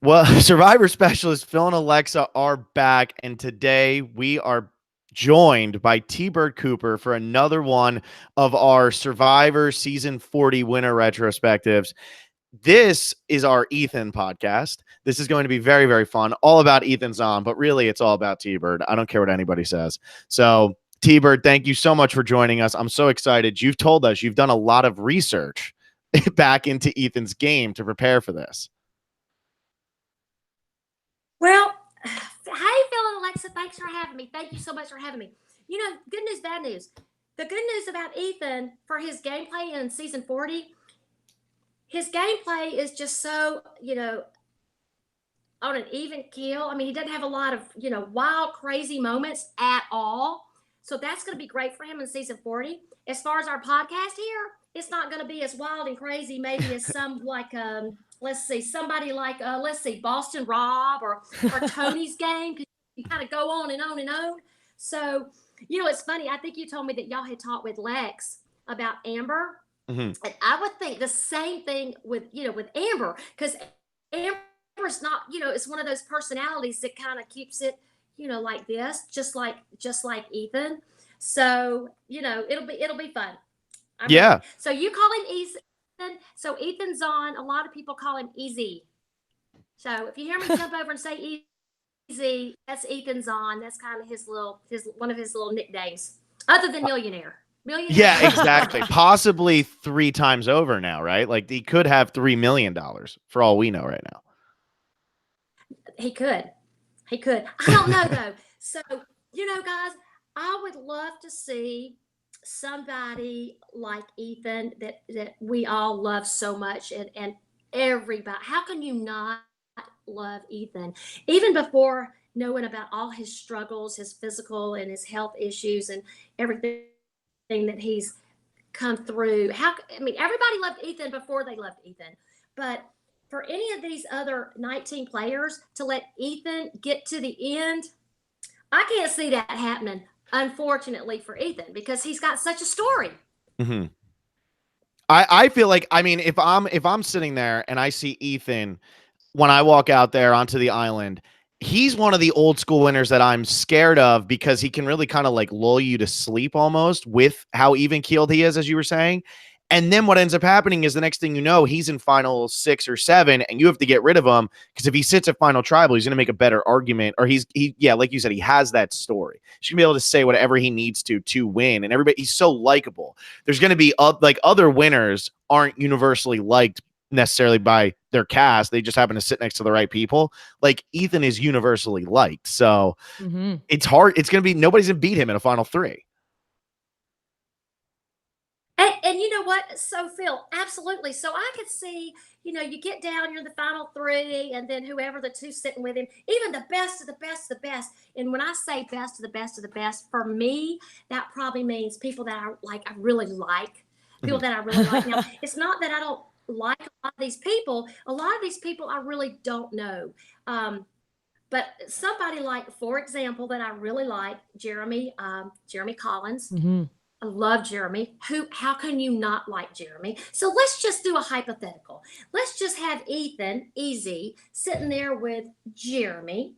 Well, Survivor Specialist Phil and Alexa are back, and today we are joined by T Bird Cooper for another one of our Survivor Season 40 winner retrospectives. This is our Ethan podcast. This is going to be very, very fun, all about Ethan Zohn, but really it's all about T Bird. I don't care what anybody says. So, T Bird, thank you so much for joining us. I'm so excited. You've told us you've done a lot of research back into Ethan's game to prepare for this. Well, hey, Phil and Alexa, thanks for having me. Thank you so much for having me. Good news, bad news. The good news about Ethan for his gameplay in season 40, his gameplay is just so, on an even keel. I mean, he doesn't have a lot of, wild, crazy moments at all. So that's going to be great for him in season 40. As far as our podcast here, it's not going to be as wild and crazy, maybe as some like, let's see, somebody like, let's see, Boston Rob or Tony's game, because you kind of go on and on and on. So, it's funny. I think you told me that y'all had talked with Lex about Amber. Mm-hmm. And I would think the same thing with, with Amber, because Amber's not, it's one of those personalities that kind of keeps it, like this, just like Ethan. So, it'll be fun. I'm ready. Yeah. So you call him Ethan. So Ethan's on. A lot of people call him Easy. So if you hear me jump over and say Easy, that's Ethan's on. That's kind of his one of his little nicknames, other than Millionaire. Millionaire. Yeah, exactly. Possibly 3 times over now, right? Like he could have $3 million for all we know right now. He could. He could. I don't know though. So, guys, I would love to see somebody like Ethan that we all love so much, and everybody. How can you not love Ethan? Even before knowing about all his struggles, his physical and his health issues and everything that he's come through. I mean, everybody loved Ethan before they loved Ethan. But for any of these other 19 players to let Ethan get to the end, I can't see that happening, unfortunately for Ethan, because he's got such a story. Mm-hmm. I feel like, I mean, if I'm sitting there and I see Ethan when I walk out there onto the island, he's one of the old school winners that I'm scared of because he can really kind of like lull you to sleep almost with how even keeled he is, as you were saying. And then what ends up happening is the next thing you know, he's in final 6 or 7, and you have to get rid of him because if he sits at final tribal, he's going to make a better argument. Or yeah, like you said, he has that story. He's going to be able to say whatever he needs to win. And everybody, he's so likable. There's going to be like other winners aren't universally liked necessarily by their cast. They just happen to sit next to the right people. Like Ethan is universally liked. So it's hard. It's going to be, nobody's going to beat him in a final 3. And you know what? So, Phil, absolutely. So I could see, you get down, you're in the final 3, and then whoever the two sitting with him, even the best of the best of the best. And when I say best of the best of the best, for me, that probably means people that I really like, people that I really like. Now, it's not that I don't like a lot of these people. A lot of these people I really don't know. But somebody like, for example, that I really like, Jeremy Collins. I love Jeremy. How can you not like Jeremy? So let's just do a hypothetical. Let's just have Ethan, easy, sitting there with Jeremy.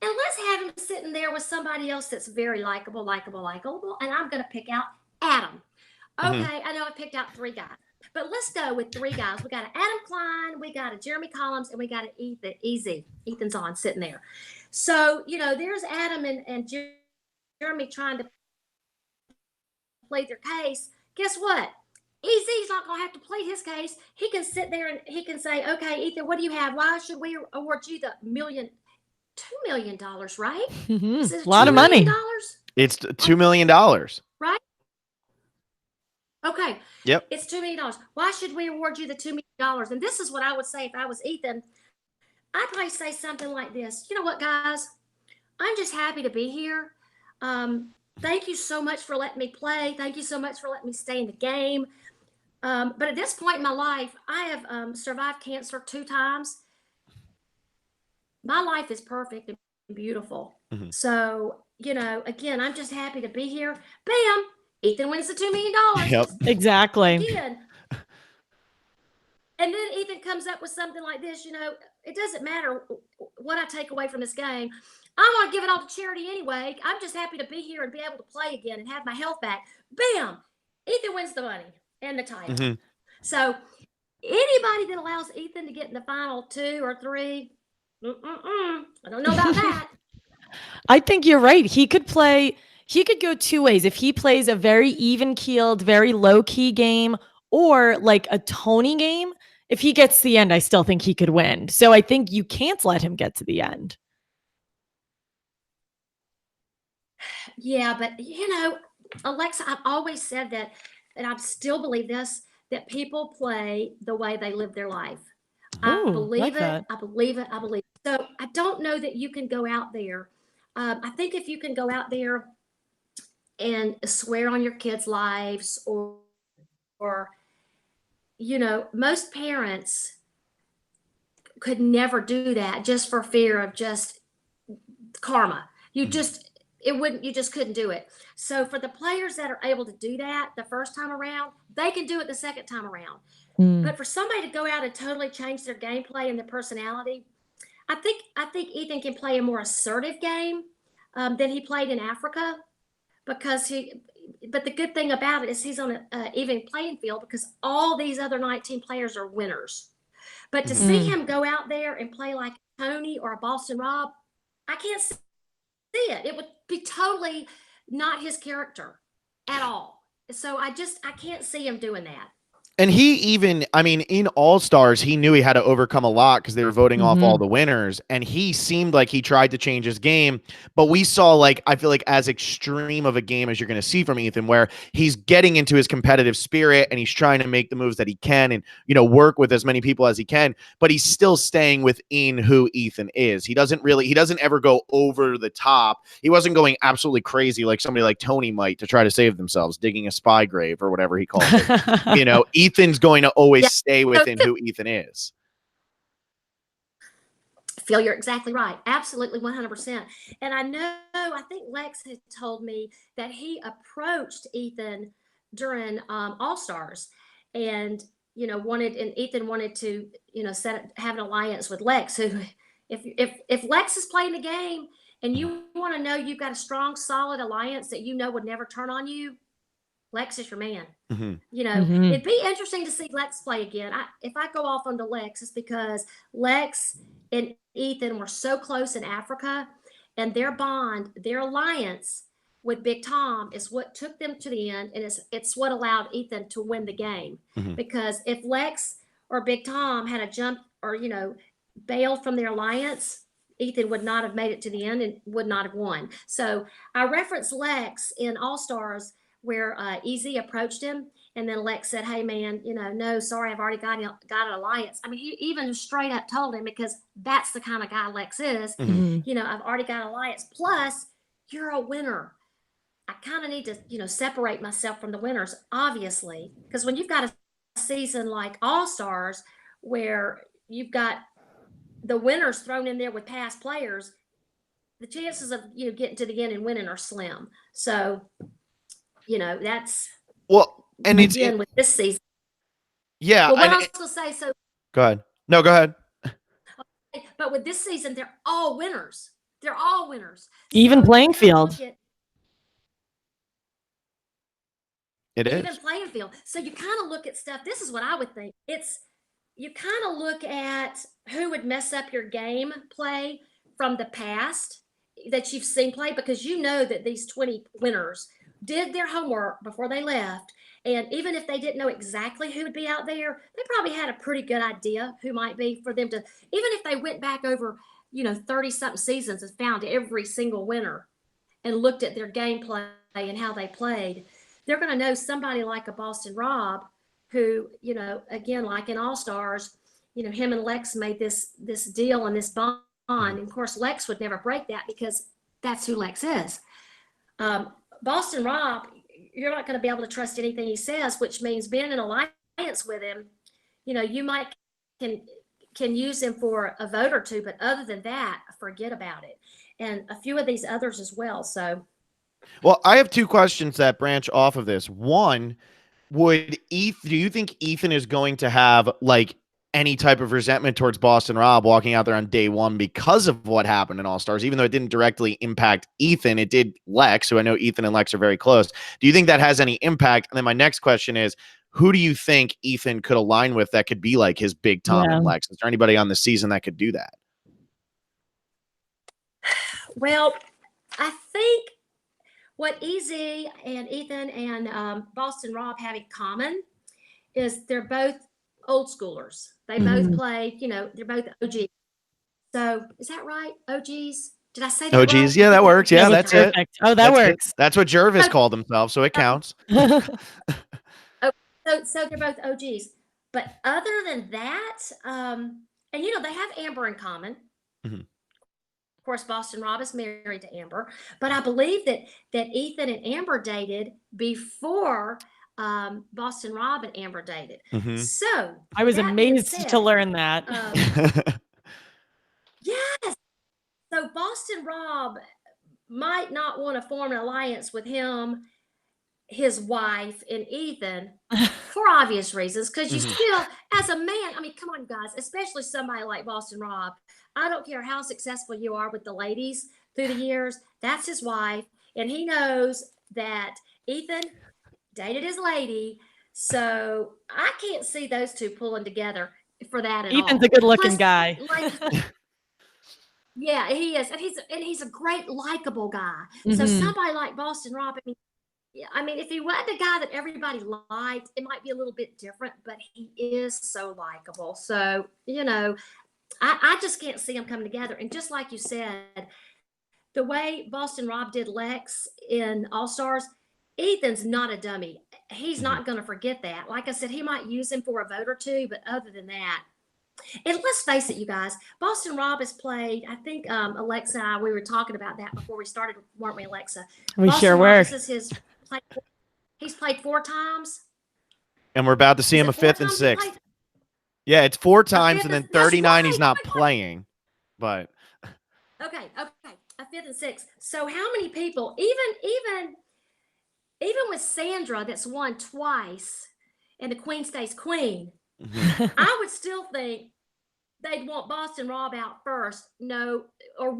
And let's have him sitting there with somebody else that's very likable, likable, likable. And I'm going to pick out Adam. Mm-hmm. Okay, I know I picked out 3 guys. But let's go with 3 guys. We got an Adam Klein, we got a Jeremy Collins, and we got an Ethan, easy. Ethan's on sitting there. So, there's Adam and Jeremy trying to plead their case. Guess what? Easy's not going to have to plead his case. He can sit there and he can say, "Okay, Ethan, what do you have? Why should we award you the $2 million, right? Is it A lot $2 of million? money. It's $2 million. Right? Okay. Yep. It's $2 million. Why should we award you the $2 million? And this is what I would say if I was Ethan. I'd probably say something like this. You know what, guys? I'm just happy to be here. Thank you so much for letting me play. Thank you so much for letting me stay in the game. But at this point in my life, I have survived cancer 2 times. My life is perfect and beautiful. Mm-hmm. So, again, I'm just happy to be here. Bam! Ethan wins the $2 million. Yep. Exactly. Again, And then Ethan comes up with something like this, it doesn't matter what I take away from this game. I want to give it all to charity anyway. I'm just happy to be here and be able to play again and have my health back. Bam! Ethan wins the money and the title. Mm-hmm. So anybody that allows Ethan to get in the final 2 or 3, I don't know about that. I think you're right. He could go two ways. If he plays a very even keeled, very low key game, or like a Tony game, if he gets to the end, I still think he could win. So I think you can't let him get to the end. Yeah, but Alexa, I've always said that, and I still believe this, that people play the way they live their life. I believe like it. that. I believe it. I believe it. So I don't know that you can go out there. I think if you can go out there and swear on your kids' lives, or most parents could never do that just for fear of just karma. You just couldn't do it. So for the players that are able to do that the first time around, they can do it the second time around. But for somebody to go out and totally change their gameplay and their personality, I think Ethan can play a more assertive game than he played in Africa, because but the good thing about it is he's on an even playing field, because all these other 19 players are winners. But to see him go out there and play like Tony or a Boston Rob, I can't see it. It would be totally not his character at all. So I can't see him doing that. And he even, I mean, in All Stars, he knew he had to overcome a lot because they were voting off all the winners. And he seemed like he tried to change his game. But we saw, like, I feel like as extreme of a game as you're going to see from Ethan, where he's getting into his competitive spirit and he's trying to make the moves that he can and, work with as many people as he can. But he's still staying within who Ethan is. He doesn't ever go over the top. He wasn't going absolutely crazy like somebody like Tony might to try to save themselves, digging a spy grave or whatever he calls it. Ethan's going to always stay within who Ethan is. Phil, you're exactly right. Absolutely 100%. And I think Lex had told me that he approached Ethan during All Stars, and Ethan wanted to, have an alliance with Lex, who, if Lex is playing the game and you want to know you've got a strong, solid alliance that would never turn on you, Lex is your man. It'd be interesting to see Lex play again. If I go off on the Lex, it's because Lex and Ethan were so close in Africa, and their bond, their alliance with Big Tom is what took them to the end, and it's what allowed Ethan to win the game. Because if Lex or Big Tom had a jump or bailed from their alliance, Ethan would not have made it to the end and would not have won. So I referenced Lex in All Stars, where EZ approached him, and then Lex said, "Hey man, no, sorry, I've already got an alliance." I mean, he even straight up told him, because that's the kind of guy Lex is. I've already got an alliance. Plus, you're a winner. I kind of need to, separate myself from the winners, obviously, because when you've got a season like All Stars, where you've got the winners thrown in there with past players, the chances of getting to the end and winning are slim. So, that's and again with this season. Yeah. Well, what I was going to say, so go ahead. No, go ahead. But with this season, they're all winners. They're all winners. Even playing field. Even playing field. So you kind of look at stuff. This is what I would think. You kind of look at who would mess up your game play from the past that you've seen play, because that these 20 winners did their homework before they left. And even if they didn't know exactly who would be out there, they probably had a pretty good idea who might be, for them to, even if they went back over, 30 something seasons and found every single winner and looked at their gameplay and how they played, they're going to know somebody like a Boston Rob, who, again, like in All Stars, him and Lex made this deal and this bond. And of course, Lex would never break that, because that's who Lex is. Boston Rob, you're not going to be able to trust anything he says, which means being in alliance with him, you might can use him for a vote or two, but other than that, forget about it. And a few of these others as well. So, well, I have two questions that branch off of this. One, do you think Ethan is going to have, like, any type of resentment towards Boston Rob walking out there on day one because of what happened in All Stars, even though it didn't directly impact Ethan, it did Lex, who I know Ethan and Lex are very close. Do you think that has any impact? And then my next question is, who do you think Ethan could align with that could be like his big Tom and Lex? Is there anybody on the season that could do that? Well, I think what EZ and Ethan and Boston Rob have in common is they're both old schoolers. They both play, they're both OGs. So is that right? OGs? Did I say that OGs? wrong? Yeah, that works. Yeah, that's perfect. it. Oh, that works. That's what Jervis called himself, so it counts. So they're both OGs. But other than that, and they have Amber in common. Mm-hmm. Of course, Boston Rob is married to Amber, but I believe that Ethan and Amber dated before Boston Rob and Amber dated. Mm-hmm. So I was amazed to learn that. Yes. So Boston Rob might not want to form an alliance with him, his wife, and Ethan for obvious reasons. Because you still, as a man, I mean, come on, guys, especially somebody like Boston Rob. I don't care how successful you are with the ladies through the years. That's his wife. And he knows that Ethan dated his lady. So I can't see those two pulling together for that at all. Ethan's a good-looking guy. Yeah, he is. And he's a great, likable guy. So somebody like Boston Rob, I mean, if he wasn't a guy that everybody liked, it might be a little bit different, but he is so likable. So, I just can't see them coming together. And just like you said, the way Boston Rob did Lex in All Stars, Ethan's not a dummy. He's not going to forget that. Like I said, he might use him for a vote or two, but other than that, and let's face it, you guys, Boston Rob has played, I think Alexa and I, we were talking about that before we started, weren't we, Alexa? We Boston sure Rob, were. He's played 4 times. And we're about to see him a 5th and 6th. Yeah, it's 4 times, and then 39 he's not playing. But okay, a 5th and 6th. So how many people, even with Sandra, that's won twice, and the queen stays queen, I would still think they'd want Boston Rob out first. No, or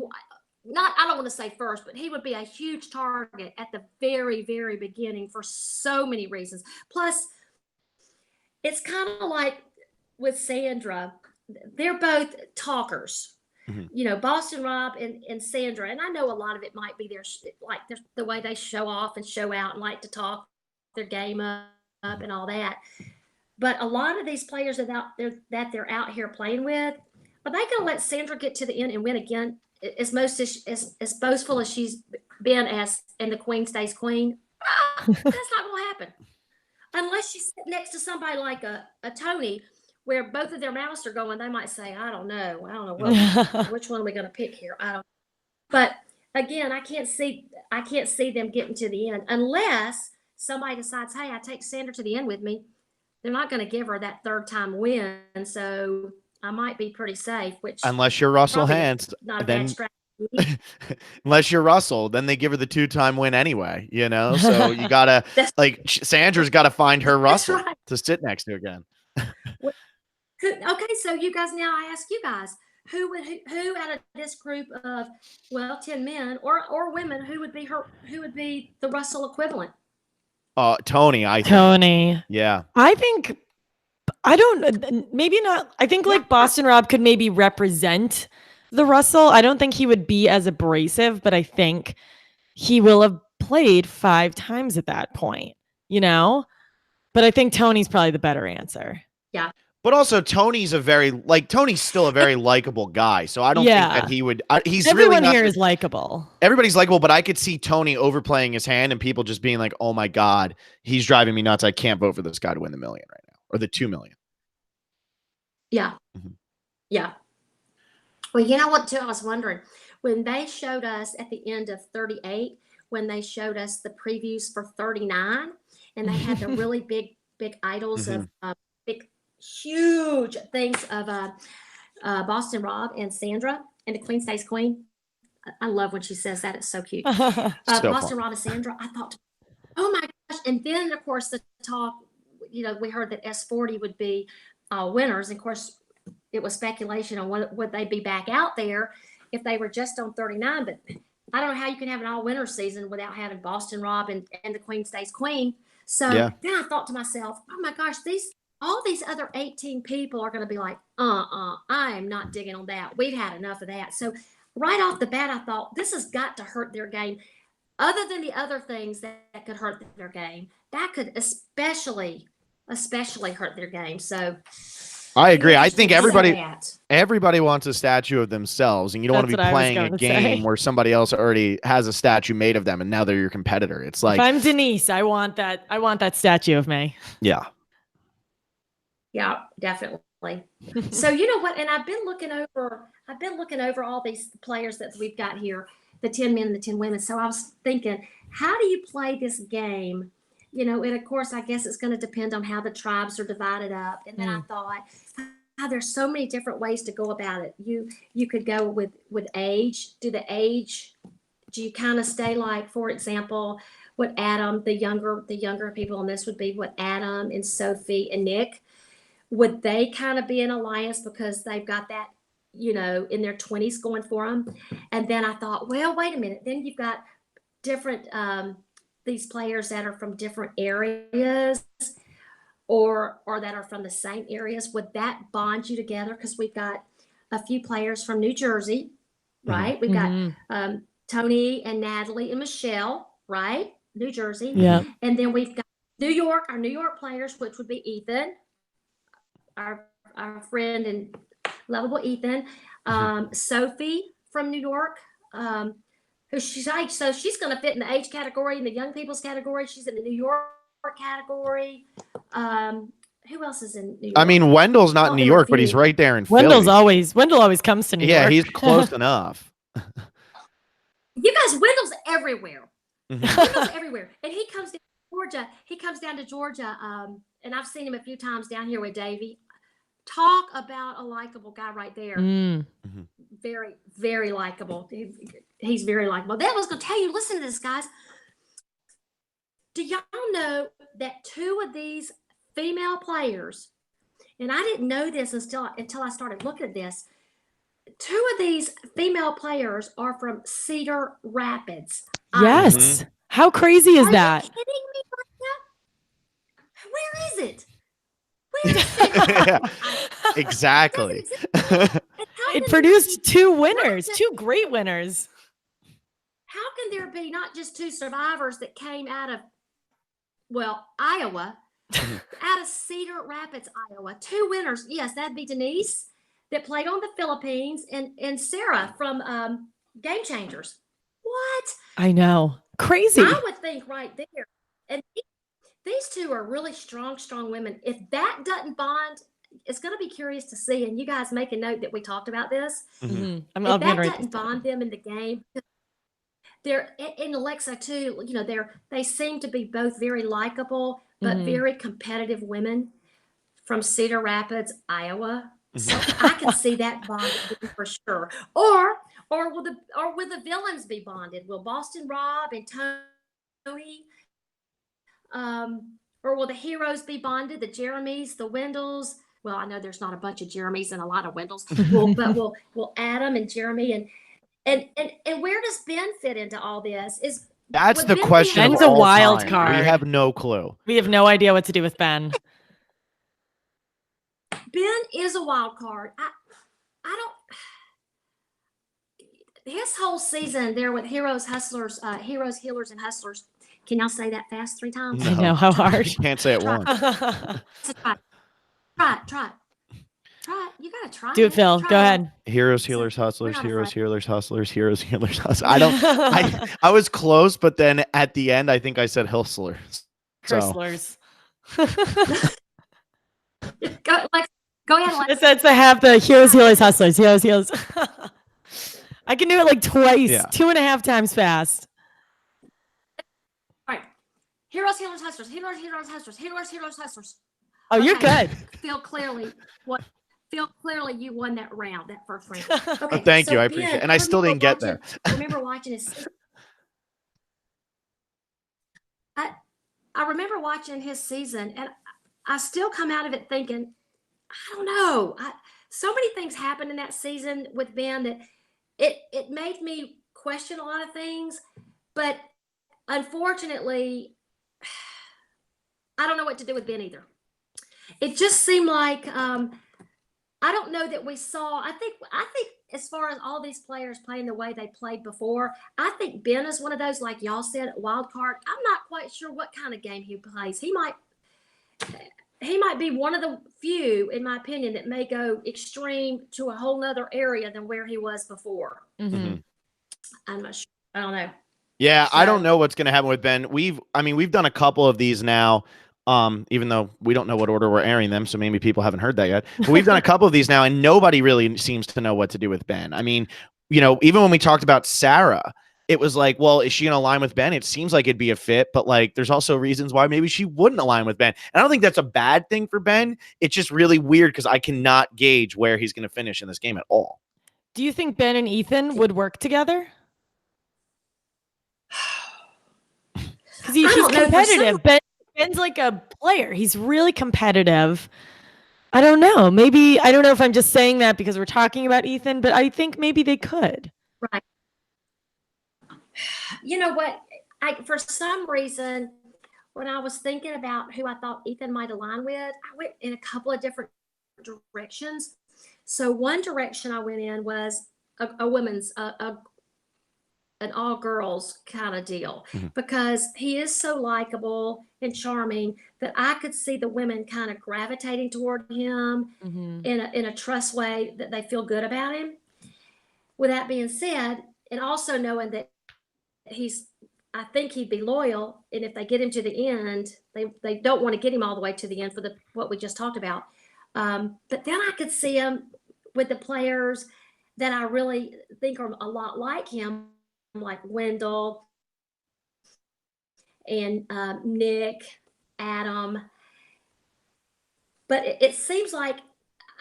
not. I don't want to say first, but he would be a huge target at the very, very beginning for so many reasons. Plus, it's kind of like with Sandra, they're both talkers. Boston Rob and Sandra, and I know a lot of it might be the way they show off and show out and like to talk their game up and all that. But a lot of these players that they're out here playing with, are they going to let Sandra get to the end and win again? As boastful as she's been and the queen stays queen, that's not going to happen unless she's next to somebody like a Tony, where both of their mouths are going. They might say, I don't know which one are we going to pick here. I don't. But again, I can't see them getting to the end unless somebody decides, hey, I take Sandra to the end with me. They're not going to give her that 3rd time win, so I might be pretty safe. Which unless you're Russell Hantz, not a bad strategy. Unless you're Russell, then they give her the 2-time win anyway. So you gotta Sandra's got to find her Russell to sit next to again. Okay, so you guys, now I ask you guys, who out of this group of 10 men or women, who would be the Russell equivalent? Tony, I think. Tony. Yeah. I think, maybe not. I think Boston Rob could maybe represent the Russell. I don't think he would be as abrasive, but I think he will have played 5 times at that point, But I think Tony's probably the better answer. Yeah. But also Tony's Tony's still a very likable guy. So I don't think that he would, everyone here is likable. Everybody's likable, but I could see Tony overplaying his hand and people just being like, oh my God, he's driving me nuts. I can't vote for this guy to win the $1 million right now, or the $2 million. Yeah. Yeah. Well, you know what, too? I was wondering when they showed us at the end of 38, when they showed us the previews for 39, and they had the really big idols of big, huge things of Boston Rob and Sandra and the Queen Stays Queen. I love when she says that. It's so cute. Boston Rob and Sandra. I thought, oh my gosh. And then, of course, the talk, we heard that S40 would be winners. And of course, it was speculation on would they be back out there if they were just on 39. But I don't know how you can have an all winter season without having Boston Rob and the Queen Stays Queen. So Yeah. then I thought to myself, oh my gosh, all these other 18 people are going to be like, I am not digging on that. We've had enough of that. So right off the bat, I thought this has got to hurt their game. Other than the other things that could hurt their game, that could especially hurt their game. So I agree. I think that. everybody wants a statue of themselves, and you don't want to be playing a game where somebody else already has a statue made of them, and now they're your competitor. It's like, if I'm Denise, I want that statue of me. Yeah. Yeah, definitely. So you know what? And I've been looking over all these players that we've got here, the 10 men and the 10 women. So I was thinking, how do you play this game? You know, and of course, I guess it's going to depend on how the tribes are divided up. And then I thought, there's so many different ways to go about it. You could go with age. Do you kind of stay like, for example, what Adam, the younger people on this would be what Adam and Sophie and Nick, would they kind of be an alliance because they've got that, you know, in their 20s going for them? And then I thought, well, wait a minute. Then you've got different, these players that are from different areas or that are from the same areas. Would that bond you together? Because we've got a few players from New Jersey, right? We've got Tony and Natalie and Michelle, right? New Jersey. Yeah. And then we've got our New York players, which would be Ethan, our friend and lovable Ethan, Sophie from New York, who she's age, so she's going to fit in the age category, in the young people's category. She's in the New York category. Who else is in New York? I mean, Wendell's not in New York, but he's right there in Philly. Wendell always comes to New York. Yeah, he's close enough. You guys, Wendell's everywhere. Wendell's everywhere, and he comes down to Georgia. And I've seen him a few times down here with Davey. Talk about a likable guy right there. Very, very likable. He's very likable. That was going to tell you, listen to this, guys. Do y'all know that two of these female players, and I didn't know this until I started looking at this, two of these female players are from Cedar Rapids. Yes. How crazy is that? Are you kidding me right now? Where is it? Where is it? Exactly. It produced two winners, two great winners. How can there be not just two survivors that came out of, Iowa, out of Cedar Rapids, Iowa? Two winners. Yes, that'd be Denise that played on the Philippines and Sarah from Game Changers. What? I know. Crazy. I would think right there. And these two are really strong women. If that doesn't bond, it's going to be curious to see. And you guys make a note that we talked about this. I'm if that doesn't bond them in the game, they're in Alexa too. You know, they seem to be both very likable but very competitive women from Cedar Rapids, Iowa. So I can see that bonded for sure. Or will the villains be bonded? Will Boston Rob and Tony? Or will the heroes be bonded? The Jeremys, the Wendells. Well, I know there's not a bunch of Jeremys and a lot of Wendells. But will Adam and Jeremy and where does Ben fit into all this? That's the question. Ben's a wild card. We have no clue. We have no idea what to do with Ben. Ben is a wild card. I don't. His whole season there with Heroes, Healers, and Hustlers. Can y'all say that fast 3 times? No. I know how hard. You can't say it once. Try it. You gotta try. Do it, Phil. Go ahead. Heroes, Healers, Hustlers. Heroes, Healers, Hustlers. Heroes, Healers, Hustlers. I was close, but then at the end, I think I said Hustlers. Hustlers. Go ahead. It's to have the Heroes, Healers, Hustlers. Heroes. I can do it like twice, 2.5 times fast. All right. Heroes, Healers, Hustlers. Heroes, Healers, Hustlers. Heroes, Hustlers. Oh, you're good. Phil, clearly you won that first round. Okay, thank you. I appreciate it. And I still didn't get there. I remember watching his I remember watching his season, and I still come out of it thinking, I don't know. so many things happened in that season with Ben that it made me question a lot of things. But unfortunately, I don't know what to do with Ben either. It just seemed like I don't know that we saw. I think as far as all these players playing the way they played before, I think Ben is one of those, like y'all said, wild card. I'm not quite sure what kind of game he plays. He might be one of the few, in my opinion, that may go extreme to a whole nother area than where he was before. Mm-hmm. I'm not sure. I don't know. Yeah, So, I don't know what's going to happen with Ben. We've done a couple of these now, even though we don't know what order we're airing them, so maybe people haven't heard that yet. But we've done a couple of these now, and nobody really seems to know what to do with Ben. I mean, even when we talked about Sarah, it was like, well, is she going to align with Ben? It seems like it'd be a fit, but like, there's also reasons why maybe she wouldn't align with Ben. And I don't think that's a bad thing for Ben. It's just really weird because I cannot gauge where he's going to finish in this game at all. Do you think Ben and Ethan would work together? Because he's competitive. Ben's like a player. He's really competitive. I don't know. Maybe, I don't know if I'm just saying that because we're talking about Ethan, but I think maybe they could. Right. You know what? For some reason, when I was thinking about who I thought Ethan might align with, I went in a couple of different directions. So one direction I went in was a women's, an all girls kind of deal, because he is so likable and charming that I could see the women kind of gravitating toward him in a trust way, that they feel good about him. With that being said, and also knowing that I think he'd be loyal, and if they get him to the end, they don't want to get him all the way to the end for what we just talked about. But then I could see him with the players that I really think are a lot like him, like Wendell and Nick, Adam. But it seems like,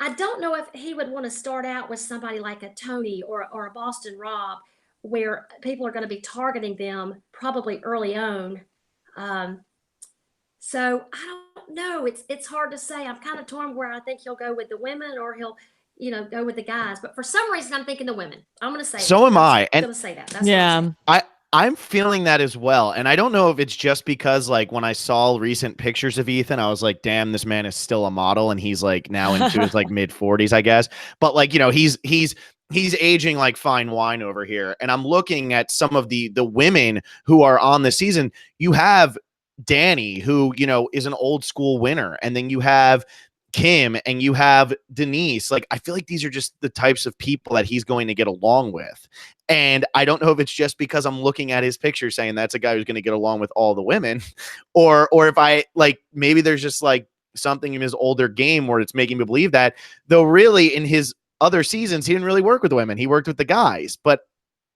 I don't know if he would want to start out with somebody like a Tony or a Boston Rob, where people are going to be targeting them probably early on. So I don't know. It's hard to say. I'm kind of torn where I think he'll go with the women or he'll, go with the guys. But for some reason, I'm thinking the women. I'm going to say so am I. I'm going to say that. That's yeah. I'm feeling that as well. And I don't know if it's just because, like, when I saw recent pictures of Ethan, I was like, damn, this man is still a model. And he's like now into his like mid 40s, I guess. But like, he's aging like fine wine over here. And I'm looking at some of the women who are on the season. You have Danny, who, is an old school winner. And then you have Kim and you have Denise. Like, I feel like these are just the types of people that he's going to get along with. And I don't know if it's just because I'm looking at his picture saying that's a guy who's going to get along with all the women, or if I like, maybe there's just like something in his older game where it's making me believe that, though really in his other seasons, he didn't really work with women. He worked with the guys, but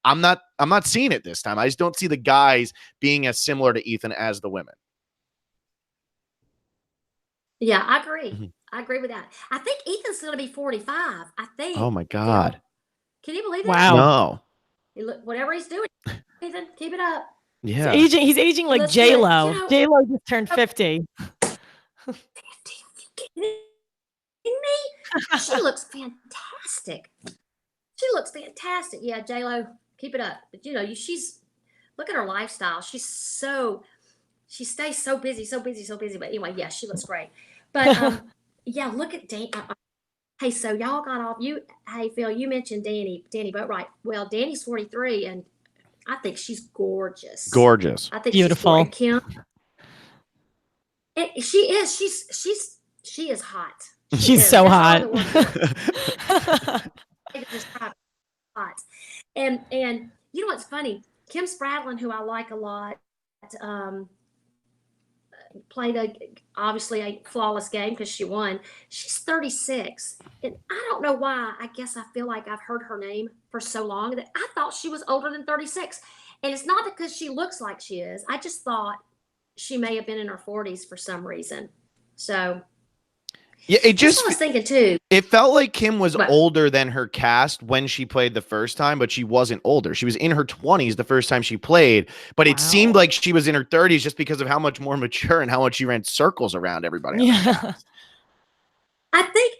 I'm not seeing it this time. I just don't see the guys being as similar to Ethan as the women. Yeah, I agree. I agree with that. I think Ethan's going to be 45. I think. Oh my God. Can you believe that? Wow. No. Whatever he's doing, Ethan, keep it up. Yeah. He's aging like J-Lo. J-Lo just turned 50. 50? Kidding me? She looks fantastic. Yeah, J-Lo, keep it up. But she's, look at her lifestyle. She stays so busy. But anyway, yeah, she looks great. But yeah, look at Dan. Hey, so y'all got off. Hey, Phil, you mentioned Danny Boatwright. Well, Danny's 43, and I think she's gorgeous. Gorgeous. I think beautiful. She's Kim. And she is. She is hot. She's so hot. Hot. And you know what's funny? Kim Spradlin, who I like a lot, played obviously a flawless game because she won. She's 36. And I don't know why. I guess I feel like I've heard her name for so long that I thought she was older than 36. And it's not because she looks like she is. I just thought she may have been in her 40s for some reason. So yeah, that's what I was thinking too. It felt like Kim was older than her cast when she played the first time, but she wasn't older. She was in her 20s the first time she played, but it seemed like she was in her 30s just because of how much more mature and how much she ran circles around everybody. Yeah. I think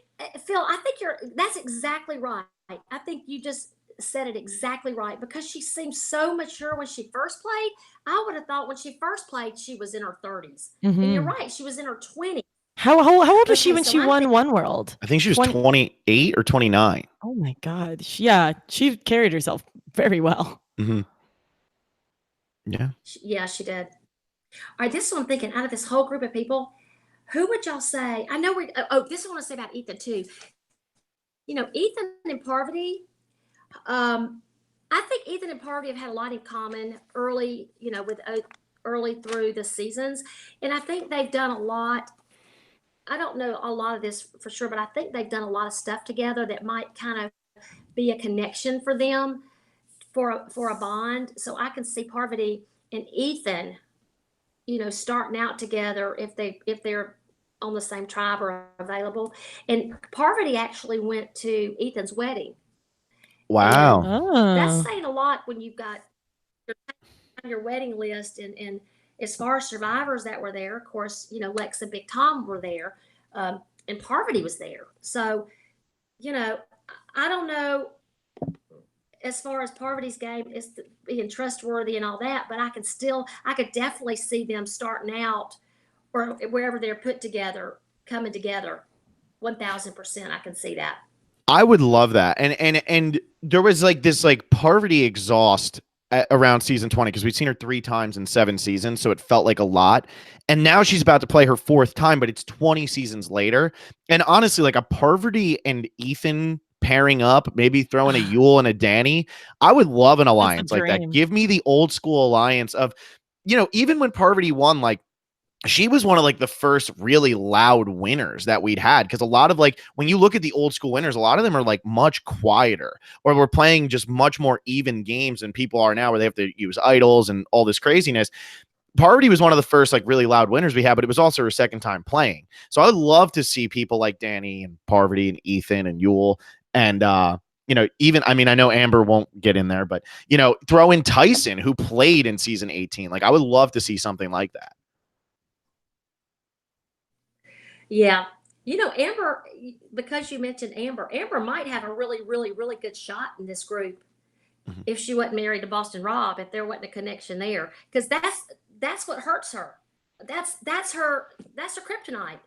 Phil, I think that's exactly right. I think you just said it exactly right because she seemed so mature when she first played. I would have thought when she first played, she was in her 30s. And you're Mhm. right, she was in her 20s. How old was she Okay, when so she I'm won thinking, One World? I think she was 20. 28 or 29. Oh my God. Yeah, she carried herself very well. Hmm. Yeah. yeah, she did. All right, this is what I'm thinking. Out of this whole group of people, who would y'all say? I know we. Oh, this is what I want to say about Ethan too. Ethan and Parvati. Um, I think Ethan and Parvati have had a lot in common early. With early through the seasons, and I think they've done a lot. I don't know a lot of this for sure, but I think they've done a lot of stuff together that might kind of be a connection for them for a bond. So I can see Parvati and Ethan, starting out together if they're on the same tribe or available. And Parvati actually went to Ethan's wedding, and Wow. that's Oh. saying a lot when you've got your wedding list. And as far as survivors that were there, of course, Lex and Big Tom were there, and Parvati was there. So you know, I don't know as far as Parvati's game is being trustworthy and all that, but I could definitely see them starting out or wherever they're put together, coming together. 1000%. I can see that. I would love that. And there was like this like Parvati exhaust around season 20 because we've seen her 3 times in 7 seasons, so it felt like a lot. And now she's about to play her 4th time, but it's 20 seasons later. And honestly, like a Parvati and Ethan pairing up, maybe throwing a Yule and a Danny, I would love an That's a alliance like that. dream. Give me the old school alliance of, even when Parvati won, like she was one of like the first really loud winners that we'd had because a lot of like when you look at the old school winners, a lot of them are like much quieter or we're playing just much more even games than people are now where they have to use idols and all this craziness. Parvati was one of the first like really loud winners we had, but it was also her 2nd time playing. So I'd love to see people like Danny and Parvati and Ethan and Yule and even I mean I know Amber won't get in there, but throw in Tyson who played in season 18. Like I would love to see something like that. Yeah. Amber, because you mentioned Amber might have a really, really, really good shot in this group Mhm. if she wasn't married to Boston Rob, if there wasn't a connection there. Because that's what hurts her. That's her kryptonite.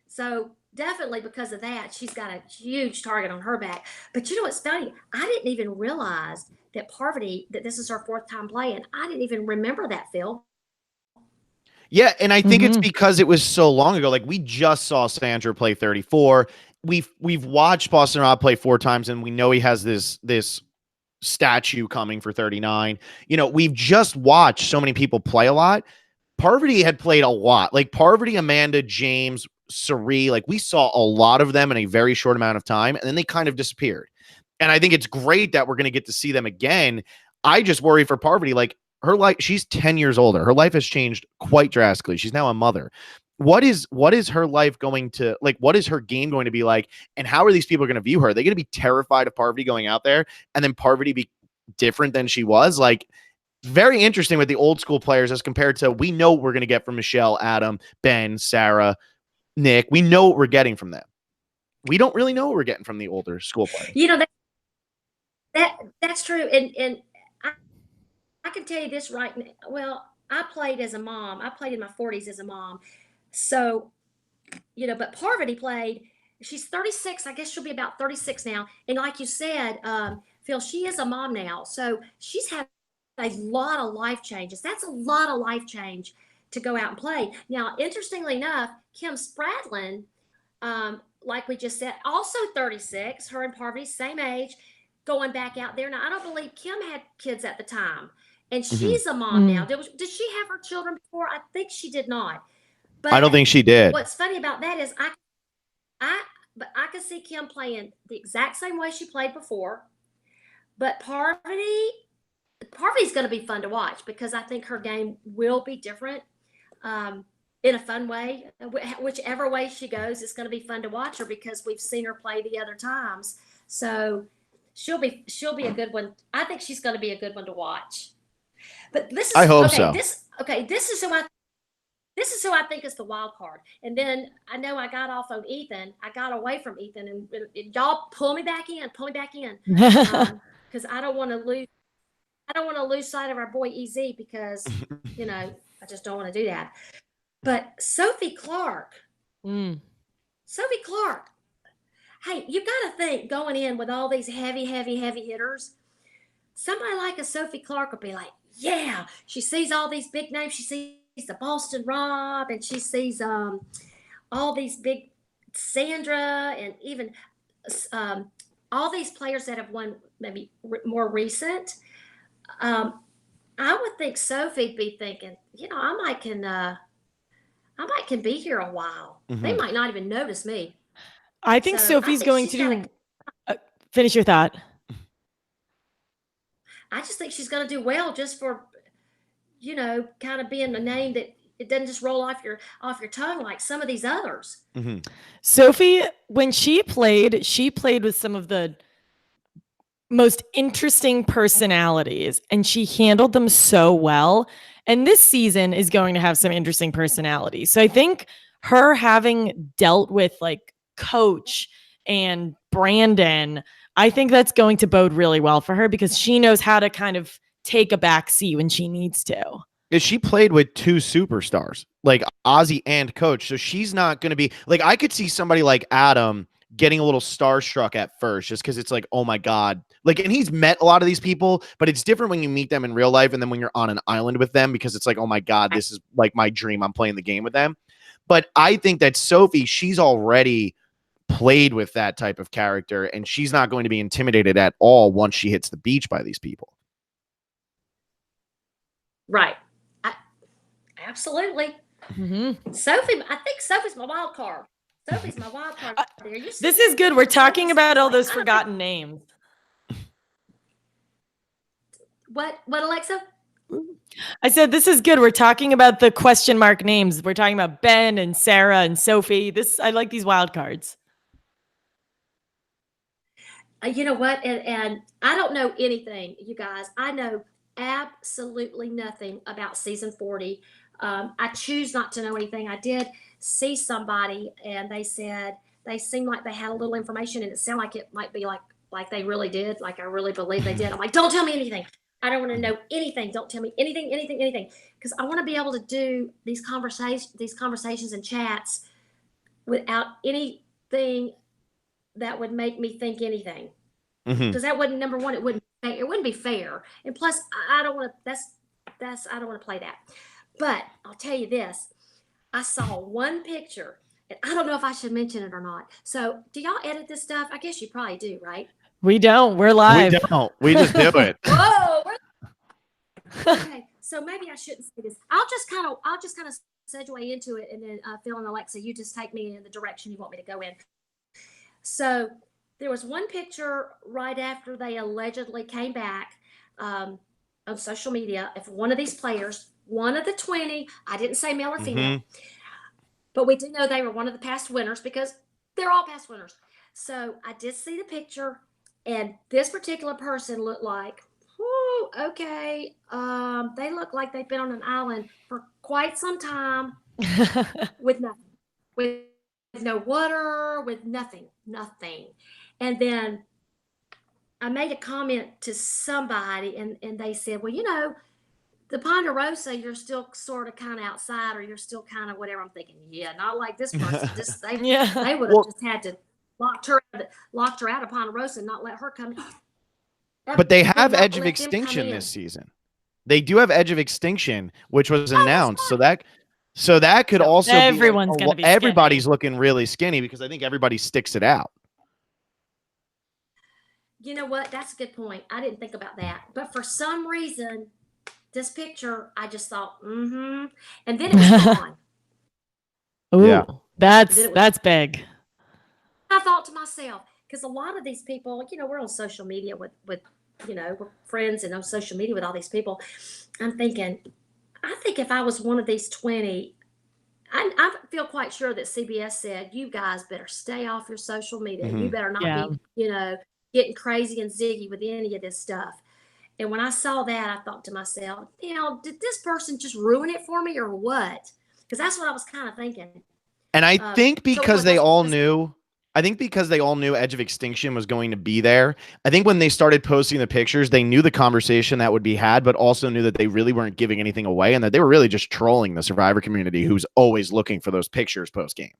So definitely because of that, she's got a huge target on her back. But what's funny? I didn't even realize that Parvati, that this is her 4th time playing. I didn't even remember that, Phil. Yeah, and I think it's Mhm. because it was so long ago. Like we just saw Sandra play 34. We've watched Boston Rob play 4 times, and we know he has this statue coming for 39. We've just watched so many people play a lot. Parvati had played a lot. Like Parvati, Amanda, James, Sari, like we saw a lot of them in a very short amount of time, and then they kind of disappeared. And I think it's great that we're going to get to see them again. I just worry for Parvati, like her life, she's 10 years older. Her life has changed quite drastically. She's now a mother. What is her life going to like? What is her game going to be like? And how are these people going to view her? Are they going to be terrified of Parvati going out there and then Parvati be different than she was? Like, very interesting with the old school players as compared to we know what we're going to get from Michelle, Adam, Ben, Sarah, Nick. We know what we're getting from them. We don't really know what we're getting from the older school players. That's true. And I, I can tell you this right now. Well, I played as a mom. I played in my 40s as a mom. So, but Parvati played, she's 36. I guess she'll be about 36 now. And like you said, Phil, she is a mom now. So she's had a lot of life changes. That's a lot of life change to go out and play. Now, interestingly enough, Kim Spradlin, like we just said, also 36, her and Parvati, same age, going back out there. Now, I don't believe Kim had kids at the time, and Mhm. she's a mom now. Mm. Did she have her children before? I think she did not. I But don't think she did. what's funny about that is I, but I could see Kim playing the exact same way she played before. But Parvati's going to be fun to watch because I think her game will be different. Um, in a fun way, whichever way she goes, it's going to be fun to watch her because we've seen her play the other times. So she'll be a good one. I think she's going to be a good one to watch. But this I is hope okay. so. This is who I This is who I think is the wild card. And then I know I got off on Ethan. I got away from Ethan, and y'all pull me back in, because I don't want to lose. I don't want to lose sight of our boy Ez because I just don't want to do that. But Sophie Clark, Mm. Sophie Clark. Hey, you got to think going in with all these heavy hitters. Somebody like a Sophie Clark would be like, yeah. She sees all these big names. She sees the Boston Rob, and she sees all these big Sandra, and even all these players that have won maybe more recent. I would think Sophie'd be thinking, I might can be here a while. They might not even notice me. I think So Sophie's going to do. Finish your thought. I just think she's going to do well, just for, kind of being a name that it doesn't just roll off your tongue like some of these others. Sophie, when she played with some of the most interesting personalities, and she handled them so well. And this season is going to have some interesting personalities. So I think her having dealt with like Coach and Brandon, I think that's going to bode really well for her because she knows how to kind of take a back seat when she needs to. Is she played with two superstars, like Ozzy and Coach. So she's not going to be like, I could see somebody like Adam getting a little starstruck at first just because it's like, oh my God. Like, and he's met a lot of these people, but it's different when you meet them in real life and then when you're on an island with them because it's like, oh my God, this is like my dream. I'm playing the game with them. But I think that Sophie, she's already played with that type of character and she's not going to be intimidated at all once she hits the beach by these people. Right. Absolutely. Sophie, I think Sophie's my wild card. Sophie's my wild card. This is good. We're talking about all those forgotten names. What, Alexa? I said, this is good. We're talking about the question mark names. We're talking about Ben and Sarah and Sophie. I like these wild cards. You know what? And I don't know anything, you guys. I know absolutely nothing about season 40. I choose not to know anything. I did see somebody and they said they seemed like they had a little information and it sounded like it might be like they really did. Like I really believe they did. I'm like, don't tell me anything. I don't want to know anything. Don't tell me anything. Because I want to be able to do these conversations and chats without anything that would make me think anything. Because that wouldn't, number one, it wouldn't be fair. And plus I don't want to, I don't want to play that. But I'll tell you this, I saw one picture, and I don't know if I should mention it or not. So do y'all edit this stuff? I guess you probably do, right? We don't. We're live. We don't. We just do it. Whoa. Okay, so maybe I shouldn't say this. I'll just kind of segue into it, and then Phil and Alexa, you just take me in the direction you want me to go in. So there was one picture right after they allegedly came back on social media of one of these players. One of the 20, I didn't say male or female, but we do know they were one of the past winners because they're all past winners. So I did see the picture, and this particular person looked like, okay, they look like they've been on an island for quite some time with nothing, with no water, with nothing. And then I made a comment to somebody, and they said, well, the Ponderosa, you're still sort of kind of outside, or you're still kind of whatever. I'm thinking, yeah, not like this person. They would have just had to locked her out of Ponderosa and not let her come. But they have Edge of Extinction this season. They do have Edge of Extinction, which was announced. So that could also everyone's going to be everybody's looking really skinny because I think everybody sticks it out. You know what? That's a good point. I didn't think about that. But for some reason, this picture, I just thought, and then it was gone. Ooh, yeah. That's big. I thought to myself, because a lot of these people, we're on social media with we're friends and on social media with all these people. I'm thinking, I think if I was one of these 20, I feel quite sure that CBS said, you guys better stay off your social media. You better not be, getting crazy and ziggy with any of this stuff. And when I saw that, I thought to myself, did this person just ruin it for me or what? because that's what I was kind of thinking. And I think So because what? they That's all knew, I think because they all knew Edge of Extinction was going to be there. I think when they started posting the pictures, they knew the conversation that would be had, but also knew that they really weren't giving anything away and that they were really just trolling the Survivor community who's always looking for those pictures post game.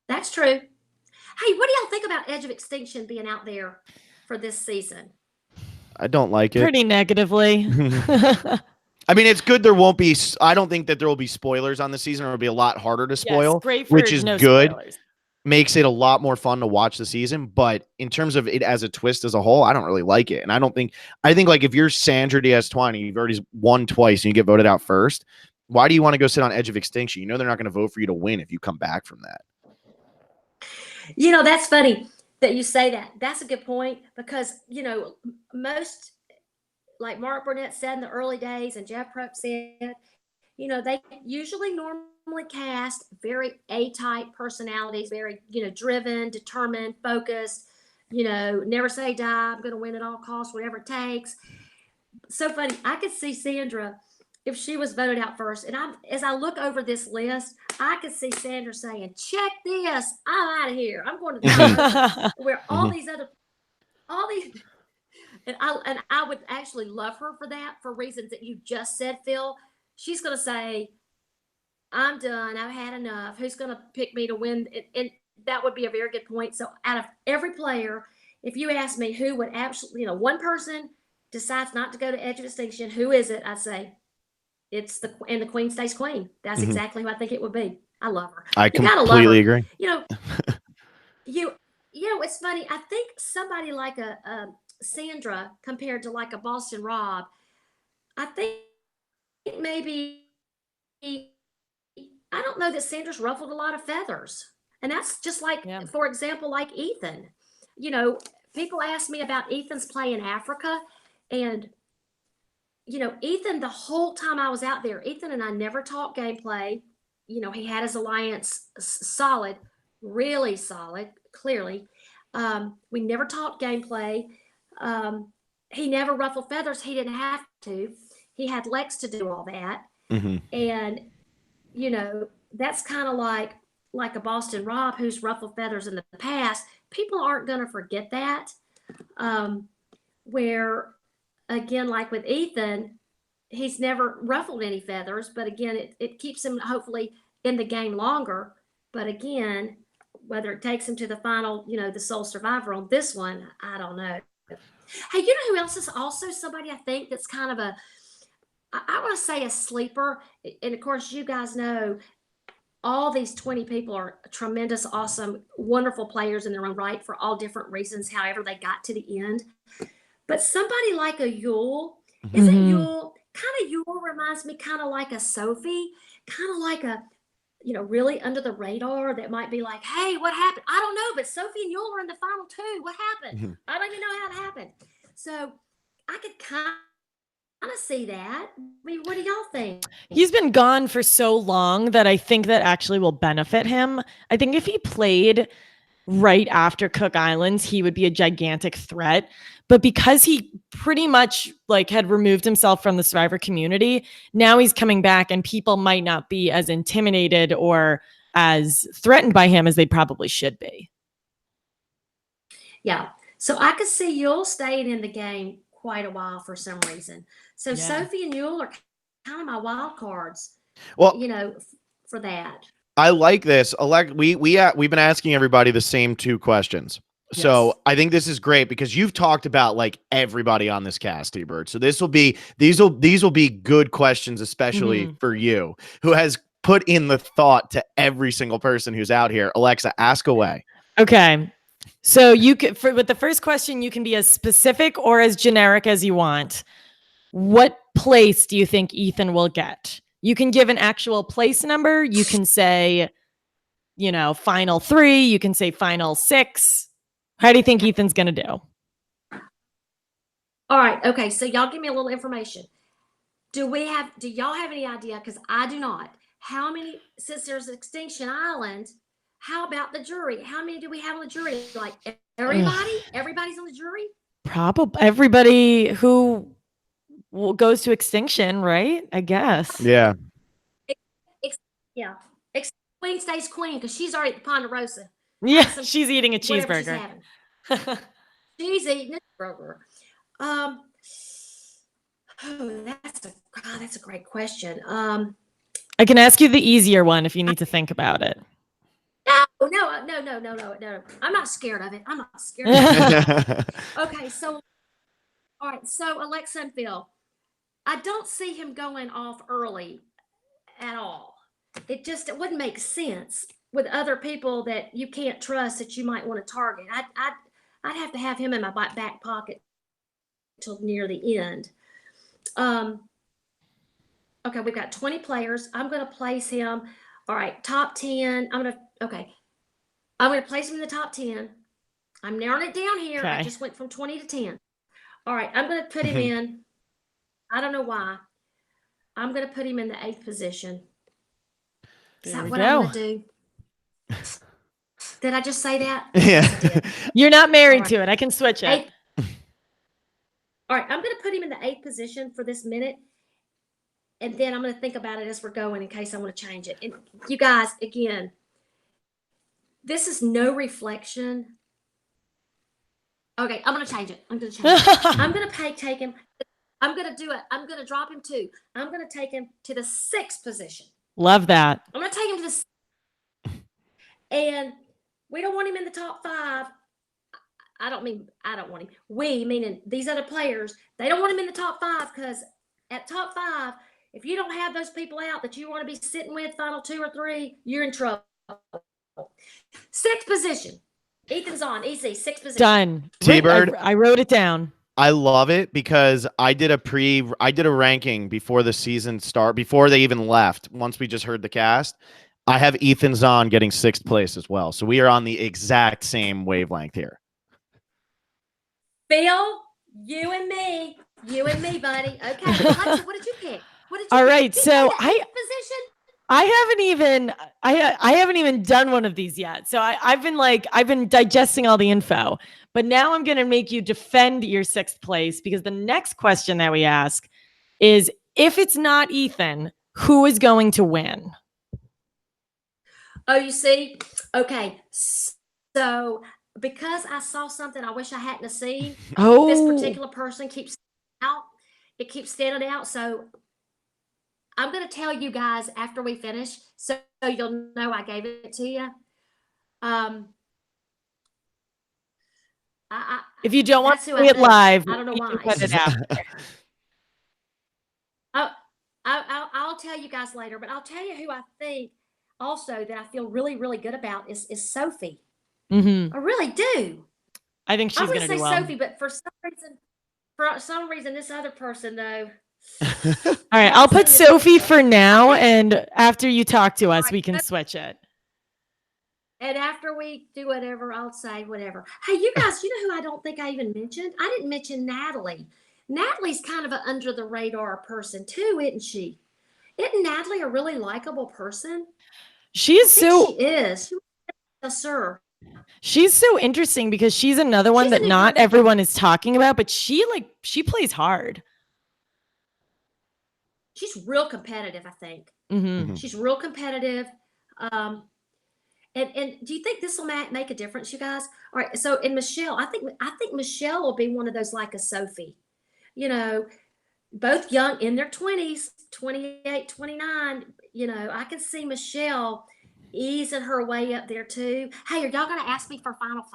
That's true. Hey, what do y'all think about Edge of Extinction being out there for this season? I don't like it. Pretty negatively. I mean, it's good there won't be. I don't think that there will be spoilers on the season. It'll be a lot harder to spoil, yes, great for which is no good. spoilers. Makes it a lot more fun to watch the season. But in terms of it as a twist as a whole, I don't really like it. And I think like if you're Sandra Diaz-Twine, you've already won twice and you get voted out first, why do you want to go sit on Edge of Extinction? You know they're not going to vote for you to win if you come back from that. You know, that's funny that you say that. That's a good point because, you know, most, like Mark Burnett said in the early days and Jeff Probst said, you know, they usually normally cast very A-type personalities, very, you know, driven, determined, focused, you know, never say die, I'm going to win at all costs, whatever it takes. So funny. I could see Sandra, if she was voted out first, and as I look over this list, I could see Sandra saying, check this, I'm out of here. I'm going to the where all these, and I would actually love her for that, for reasons that you just said, Phil. She's going to say, I'm done. I've had enough. Who's going to pick me to win? And that would be a very good point. So out of every player, if you ask me who would absolutely, you know, one person decides not to go to Edge of Extinction, who is it? I'd say it's the queen stays queen. That's exactly who I think it would be. I love her. I completely agree. You know, you know, it's funny. I think somebody like a Sandra compared to like a Boston Rob, I think maybe, I don't know that Sandra's ruffled a lot of feathers. And that's just like, for example, like Ethan. You know, people ask me about Ethan's play in Africa. And, you know, Ethan, the whole time I was out there, Ethan and I never talked gameplay. You know, he had his alliance solid, really solid, clearly. We never talked gameplay. He never ruffled feathers. He didn't have to. He had Lex to do all that. And, you know, that's kind of like a Boston Rob who's ruffled feathers in the past. People aren't going to forget that. Where, again, like with Ethan, he's never ruffled any feathers. But again, it keeps him hopefully in the game longer. But again, whether it takes him to the final, you know, the sole survivor on this one, I don't know. Hey, you know who else is also somebody I think that's kind of I want to say a sleeper. And of course, you guys know all these 20 people are tremendous, awesome, wonderful players in their own right for all different reasons, however they got to the end. But somebody like a Yule, isn't Yule, kind of Yule reminds me kind of like a Sophie, kind of like a, you know, really under the radar that might be like, hey, what happened? I don't know, but Sophie and Yule are in the final two. What happened? I don't even know how it happened. So I could kind of see that. I mean, what do y'all think? He's been gone for so long that I think that actually will benefit him. I think if he played right after Cook Islands, he would be a gigantic threat. But because he pretty much like had removed himself from the Survivor community, now he's coming back and people might not be as intimidated or as threatened by him as they probably should be. Yeah. So I could see Yule staying in the game quite a while for some reason. So Sophie and Yule are kind of my wild cards. Well, you know, for that. I like this. We've been asking everybody the same two questions. So I think this is great because you've talked about like everybody on this cast, T-Bird. So these will be good questions, especially for you, who has put in the thought to every single person who's out here. Alexa, ask away. Okay. So you could, with the first question, you can be as specific or as generic as you want. What place do you think Ethan will get? You can give an actual place number. You can say, you know, final 3. You can say final 6. How do you think Ethan's going to do? All right. Okay. So y'all give me a little information. Do y'all have any idea? Because I do not. How many, since there's Extinction Island, how about the jury? How many do we have on the jury? Like everybody? Everybody's on the jury? Probably everybody who goes to Extinction, right? I guess. Yeah. Yeah. Except Queen stays queen because she's already at the Ponderosa. Yeah, Some- she's eating a Whatever she's cheeseburger. having. She's eating a burger. Oh, that's a great question. I can ask you the easier one if you need to think about it. No. I'm not scared of it. I'm not scared of it. Okay, so all right, so Alexa and Phil, I don't see him going off early at all. It wouldn't make sense with other people that you can't trust that you might want to target. I'd have to have him in my back pocket till near the end. Okay, we've got 20 players. I'm going to place him. All right, top 10. I'm going to place him in the top 10. I'm narrowing it down here. I Okay. just went from 20 to 10. All right, I'm going to put him in. I don't know why. I'm going to put him in the 8th position. Is There that we what I'm go. going to do? Did I just say that? Yeah. You're not married All right. to it. I can switch it. Eighth. All right, I'm going to put him in the 8th position for this minute. And then I'm going to think about it as we're going in case I want to change it. And you guys, again, this is no reflection. Okay, I'm going to change it. I'm going to change it. I'm going to take him. I'm going to do it. I'm going to drop him 2. I'm going to take him to the 6th position. Love that. I'm going to take him to the. And we don't want him in the top 5. I don't want him. We, meaning these other players, they don't want him in the top 5 because at top 5, if you don't have those people out that you want to be sitting with final 2 or 3, you're in trouble. 6th position. Ethan's on. Easy. 6th position. Done. T-Bird. I wrote it down. I love it because I did a ranking before the season before they even left. Once we just heard the cast, I have Ethan Zohn getting 6th place as well. So we are on the exact same wavelength here. Phil, you and me, buddy. Okay, Alexa, what did you pick? All right, so position. I haven't even done one of these yet. So I've been digesting all the info, but now I'm going to make you defend your 6th place because the next question that we ask is if it's not Ethan, who is going to win? Oh, you see? Okay. So because I saw something I wish I hadn't seen, this particular person keeps out. It keeps standing out. So I'm going to tell you guys after we finish, so you'll know I gave it to you. If you don't want that's to who see I it think. live, I don't know you why. can put it out. I'll tell you guys later, but I'll tell you who I think also that I feel really, really good about is Sophie. Mm-hmm. I really do. I think she's going to do well. Sophie, but for some reason, this other person though. All right, I'll put Sophie for now, and after you talk to us, we can switch it. And after we do whatever, I'll say whatever. Hey, you guys, you know who I don't think I even mentioned? I didn't mention Natalie. Natalie's kind of an under the radar person too, isn't she? Isn't Natalie a really likable person? She is so. She is. Yes, sir. She's so interesting because she's another one that not everyone is talking about, but she plays hard. She's real competitive, I think. Mm-hmm. She's real competitive. And do you think this will make a difference, you guys? All right. So in Michelle, I think Michelle will be one of those like a Sophie, you know, both young in their 20s, 28, 29. You know, I can see Michelle easing her way up there too. Hey, are y'all going to ask me for Final 5?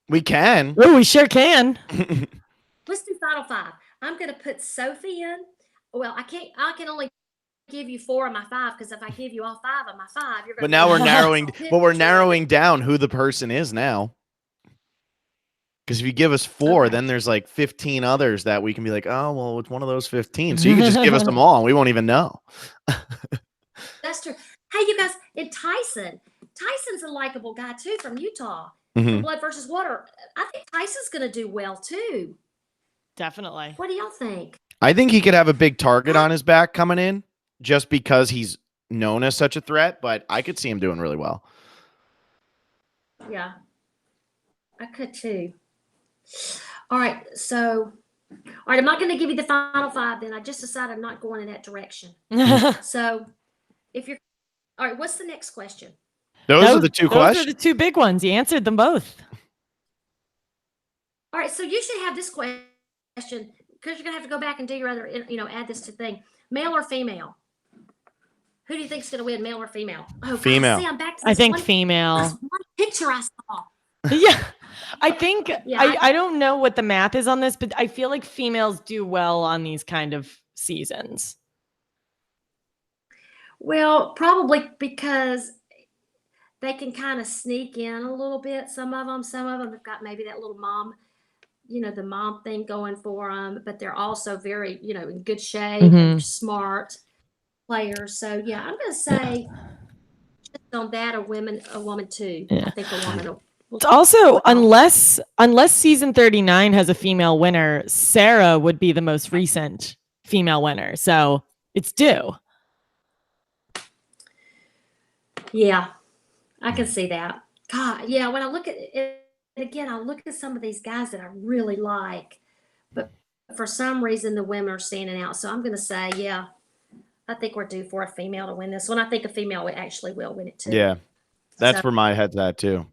We can. Oh, we sure can. Let's do Final 5. I'm going to put Sophie in. Well, I can only give you 4 of my 5 because if I give you all 5 of my 5, you're going. But now we're narrowing. But we're narrowing down who the person is now. Because if you give us 4, then there's like 15 others that we can be like, oh well, it's one of those 15. So you can just give us them all, and we won't even know. That's true. Hey, you guys, and Tyson's a likable guy too from Utah. From Blood versus Water. I think Tyson's going to do well too. Definitely. What do y'all think? I think he could have a big target on his back coming in just because he's known as such a threat, but I could see him doing really well. Yeah, I could too. All right. So, all right, I'm not going to give you the Final 5 then. I just decided I'm not going in that direction. So if you're All right, what's the next question? Those are the two Those are questions. the two big ones. You answered them both. All right, so you should have this question because you're gonna have to go back and do your other, add this to the thing. Male or female? Who do you think's gonna win, male or female? Oh, Female. God, see, I'm back to I this think one female. picture I saw. Yeah. I think Yeah, I don't know what the math is on this, but I feel like females do well on these kind of seasons. Well, probably because they can kind of sneak in a little bit. Some of them have got maybe that little mom, the mom thing going for them, but they're also very, in good shape and they're smart players. So yeah, I'm going to say just on that, a woman too. Yeah. I think a woman will. It's also, unless season 39 has a female winner, Sarah would be the most recent female winner. So it's due. Yeah, I can see that. God, yeah. When I look at it again, I look at some of these guys that I really like, but for some reason the women are standing out. So I'm going to say, yeah, I think we're due for a female to win this one. I think a female will win it too. Yeah, that's where my head's at too.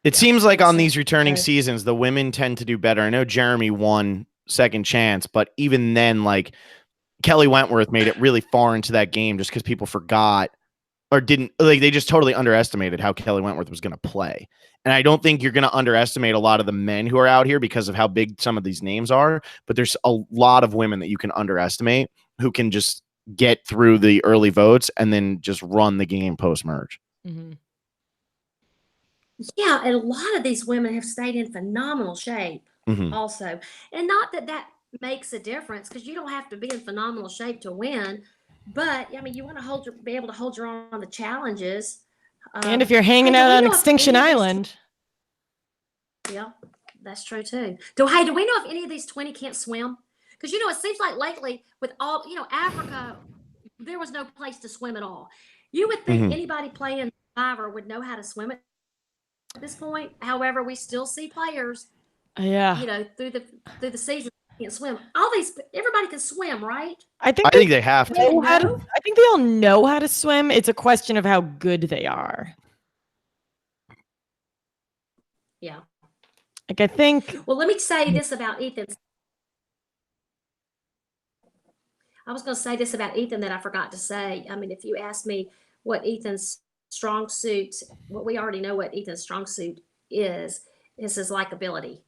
It seems like on these returning seasons, the women tend to do better. I know Jeremy won second chance, but even then, like Kelly Wentworth made it really far into that game just because people forgot or didn't, like, they just totally underestimated how Kelly Wentworth was going to play. And I don't think you're going to underestimate a lot of the men who are out here because of how big some of these names are, but there's a lot of women that you can underestimate who can just get through the early votes and then just run the game post-merge. Mm-hmm. Yeah, and a lot of these women have stayed in phenomenal shape also. And not that that makes a difference because you don't have to be in phenomenal shape to win. But, I mean, you want to be able to hold your own on the challenges. And if you're hanging out on Extinction Island. Yeah, that's true too. Do we know if any of these 20 can't swim? Because, it seems like lately with all, Africa, there was no place to swim at all. You would think anybody playing Survivor would know how to swim at this point. However, we still see players, through the season can't swim. Everybody can swim, right? I think they have to. I think they all know how to swim. It's a question of how good they are. Yeah. Like, I think. Well, let me say this about Ethan. I was going to say this about Ethan that I forgot to say. I mean, if you ask me what Ethan's strong suit, what we already know what Ethan's strong suit is his likability.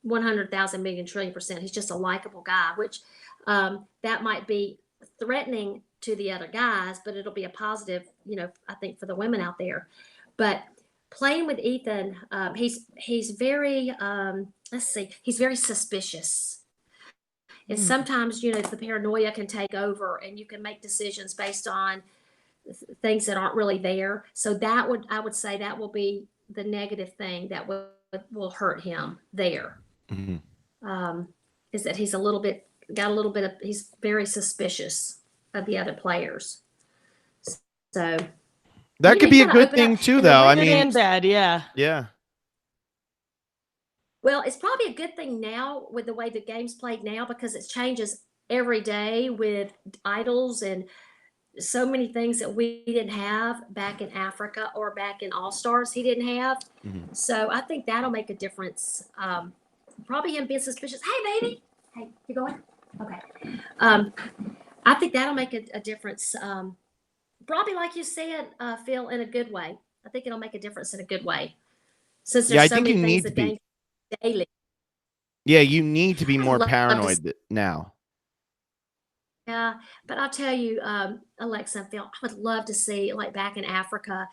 100,000 million trillion %. He's just a likable guy, which that might be threatening to the other guys, but it'll be a positive, I think for the women out there. But playing with Ethan, he's very, he's very suspicious. And sometimes, the paranoia can take over and you can make decisions based on things that aren't really there. So I would say that will be the negative thing that will hurt him there. Is that he's he's very suspicious of the other players. So that could be a good thing too, though. I mean, and bad, yeah. Yeah. Well, it's probably a good thing now with the way the game's played now because it changes every day with idols and so many things that we didn't have back in Africa or back in All Stars he didn't have. So I think that'll make a difference. Probably him being suspicious. Hey, baby. Hey, you going? Okay. I think that'll make a difference. Probably like you said, Phil, in a good way. I think it'll make a difference in a good way. Since there's so many things that game daily. Yeah, you need to be more paranoid now. Yeah, but I'll tell you, Alexa and Phil, I would love to see, like back in Africa,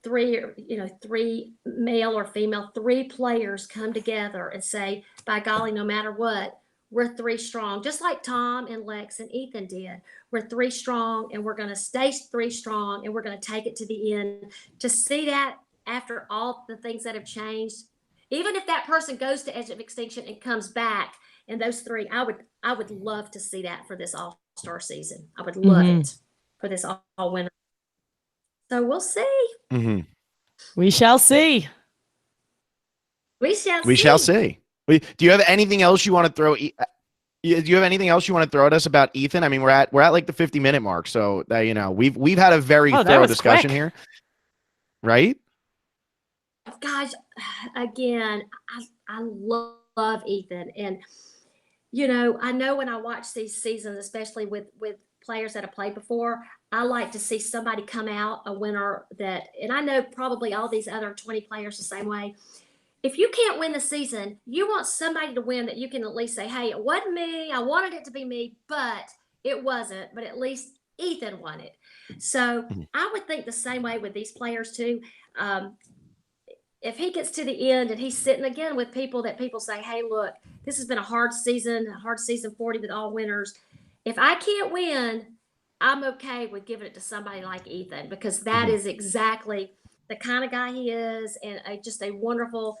three male or female, 3 players come together and say, by golly, no matter what, we're 3 strong, just like Tom and Lex and Ethan did. We're 3 strong and we're going to stay 3 strong and we're going to take it to the end. To see that after all the things that have changed, even if that person goes to Edge of Extinction and comes back, and those 3, I would love to see that for this All-Star season. I would love it for this all-winner. So we'll see. We shall see. We shall see. We shall see. Do you have anything else you want to throw Do you have anything else you want to throw at us about Ethan? I mean, we're at like the 50-minute mark, so that we've had a very Oh, that thorough was discussion quick. here, right? Gosh, again, I love Ethan, and I know when I watch these seasons, especially with players that have played before, I like to see somebody come out a winner and I know probably all these other 20 players the same way. If you can't win the season, you want somebody to win that you can at least say, hey, it wasn't me. I wanted it to be me, but it wasn't. But at least Ethan won it. So Mhm. I would think the same way with these players too. Um, if he gets to the end and he's sitting again with people that people say, hey, look, this has been a hard season 40 with all winners. If I can't win, I'm okay with giving it to somebody like Ethan because that Mhm. is exactly the kind of guy he is and just a wonderful,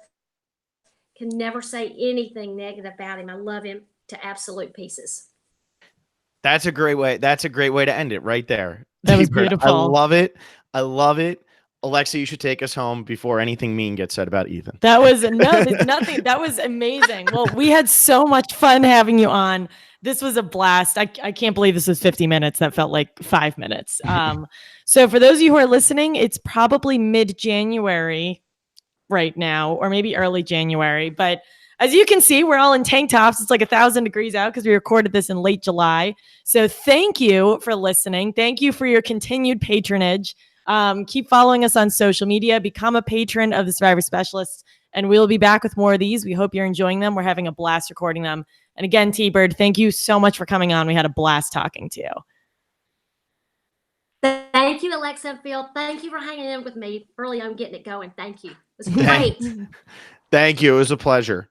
can never say anything negative about him. I love him to absolute pieces. That's a great way. That's a great way to end it right there. That was T-Bird, I beautiful. love it. I love it. Alexa, you should take us home before anything mean gets said about Ethan. That was no, there's nothing. That was amazing. Well, we had so much fun having you on. This was a blast. I can't believe this was 50 minutes. That felt like 5 minutes. So for those of you who are listening, it's probably mid-January right now, or maybe early January. But as you can see, we're all in tank tops. It's like 1,000 degrees out because we recorded this in late July. So thank you for listening. Thank you for your continued patronage. Keep following us on social media. Become a patron of the Survivor Specialists, and we'll be back with more of these. We hope you're enjoying them. We're having a blast recording them. And again, T-Bird, thank you so much for coming on. We had a blast talking to you. Thank you, Alexa and Phil. Thank you for hanging in with me early on getting it going. Thank you. It was great. Thank you. It was a pleasure.